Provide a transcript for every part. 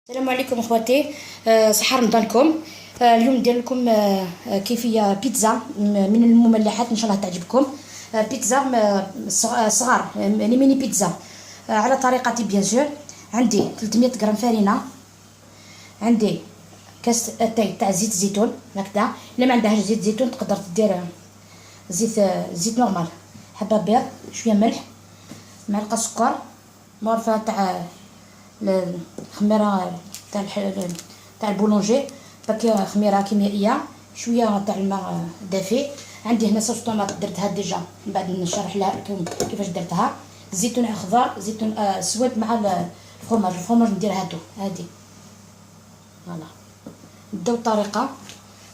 السلام عليكم اخواتي، صحة رمضانكم. اليوم ندير لكم كيفية بيتزا من المملحات، ان شاء الله تعجبكم. بيتزا صغار، يعني ميني بيتزا على طريقتي بيان سور. عندي 300 غرام فرينة، عندي كاس اتاي تاع زيت زيتون هكذا. الا ما عندهاش زيت زيتون تقدر دير زيت نورمال، حبه بيض، شويه ملح، معلقه سكر، مغرفه تاع الخميره تاع البولونجي، باكي خميره كيميائيه، شويه تاع الماء دافي. عندي هنا صوص طوماط درتها ديجا، من بعد نشرح لكم كيفاش درتها. زيتون اخضر، زيتون اسود مع الفرماج ندير هادي فوالا. نبداو الطريقه،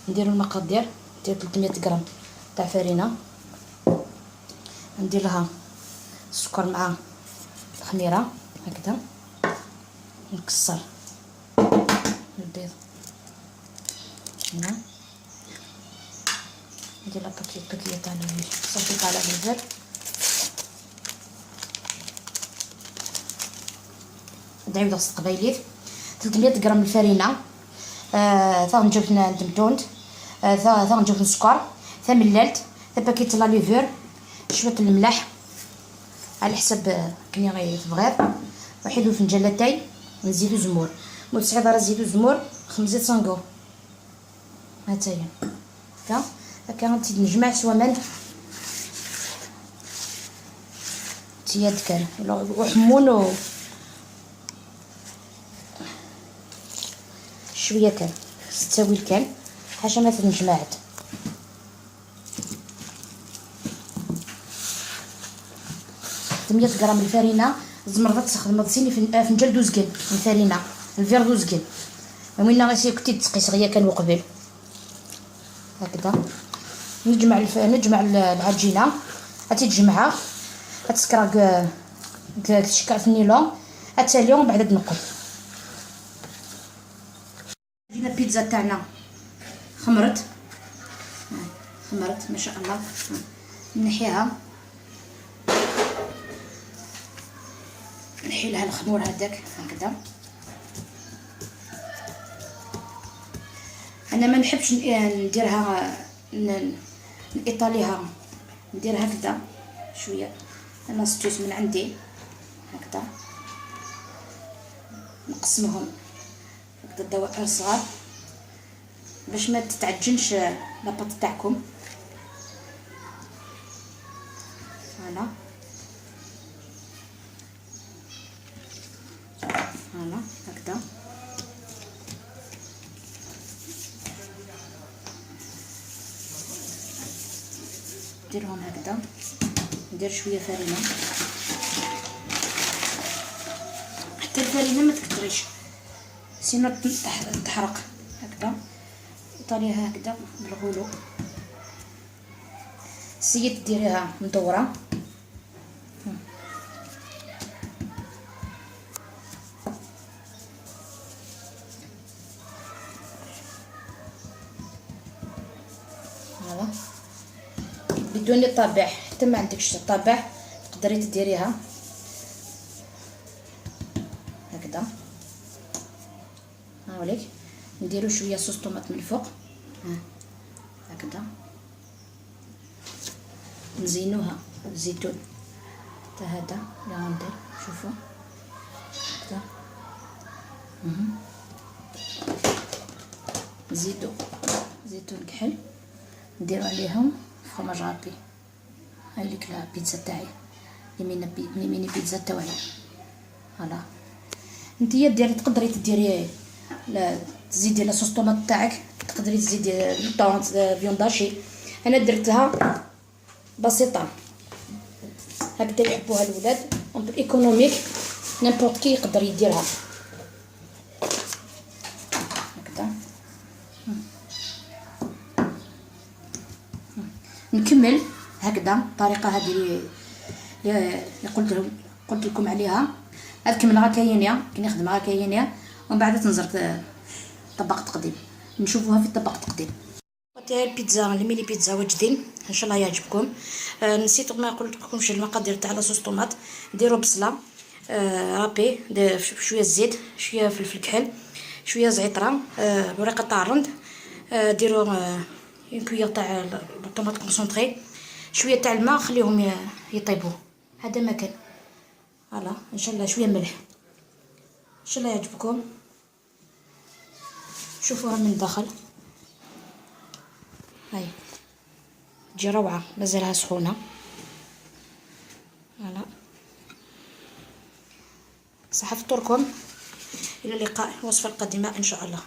نديرو المقادير. ندير 300 غرام تاع فرينه، ندير لها السكر مع الخميره هكذا، نكسر البيض هنا، ندير لا باكيه تاع الصوص تاع الفلفل، ندعيو داك القبيليت. 300 غرام الفرينه، ثا نجوبن الدمتوند، ثا نجوبن السكر، ثا ملالت، ثا باكيت لا ليفور، شويه الملح على حسب كمية تبغيض، وحيدو فنجان تاي، نزيدو زمور، متسعيد راه نزيدو زمور 5 صنقو هاتايا هكا غنزيد نجمع سوا ملح تياد كان وحمون شويه كان تساوي الكان حاجه ما تنجمعت. مية غرام الفرينه زمرضه تستخدم تصيني فنجان دوزكين الفرينه، الفير دوزكين. وين غاسي كنتي تقيس غيا كان وقبل هكذا. نجمع العجينه، غادي تجمعها، غتسكر تشكل في النيلون، غتسالي ومن بعد تنقل. جينا البيتزا تاعنا خمرت ما شاء الله. نحيها، نحي لها الخمور هذاك هكذا. انا ما نحبش نديرها نطاليها، نديرها هكذا شويه. انا ستوس من عندي هكذا، نقسمهم هكذا دوائر صغار باش ما تتعجنش لاباط تاعكم. فوالا هكذا. نديرهم هكذا، ندير شويه فرينه، حتى الفرينه ما تكتريش سينو تحرق هكذا. طاليها هكذا بالغلو، سيت ديريها مدوره. بدون طابع، حتى ما عندكش طابع تقدري تديريها هكذا. هاوليك نديرو شويه صوص طوماط من الفوق هكذا، نزينوها الزيتون حتى هذا اللي غندير، شوفوا هكذا. نزيدو زيتون كحل، نديرو عليهم فرماج رابي. هاي ليك لا بيتزا تاعي، ميني بيتزا تاعي. فوالا نتيا ديري تقدري تديري تزيدي لا صوص طوماط تاعك، تقدري تزيدي طونط فيونداشي. انا درتها بسيطه هكذا يحبوها الولاد، ايكونوميك، نيمبورط كي يقدر يديرها. هكذا. نكمل هكذا الطريقه هذه اللي قلت لكم عليها. نكمل هكايا كي نخدم هكايا، ومن بعد تنزرق طبق تقديم. نشوفوها في طبق تقديم. البيتزا الميني بيتزا واجدين ان شاء الله يعجبكم. نسيت ما قلت لكمش المقادير تاع لاصوص طوماط. ديروا بصله رابي، شويه زيت، شويه فلفل كحل، شويه زعتره، ورقه تاع الرند، ديروا اون كويير تاع الطوماط كونسونطري، شويه تاع الماء، خليهم يطيبوا. هذا ما كان. فوالا ان شاء الله شويه ملح. ان شاء الله يعجبكم. شوفوها من الداخل، هاي تجي روعه، مازالها سخونه. فوالا صح فطوركم. الى اللقاء، الوصفه القادمه ان شاء الله.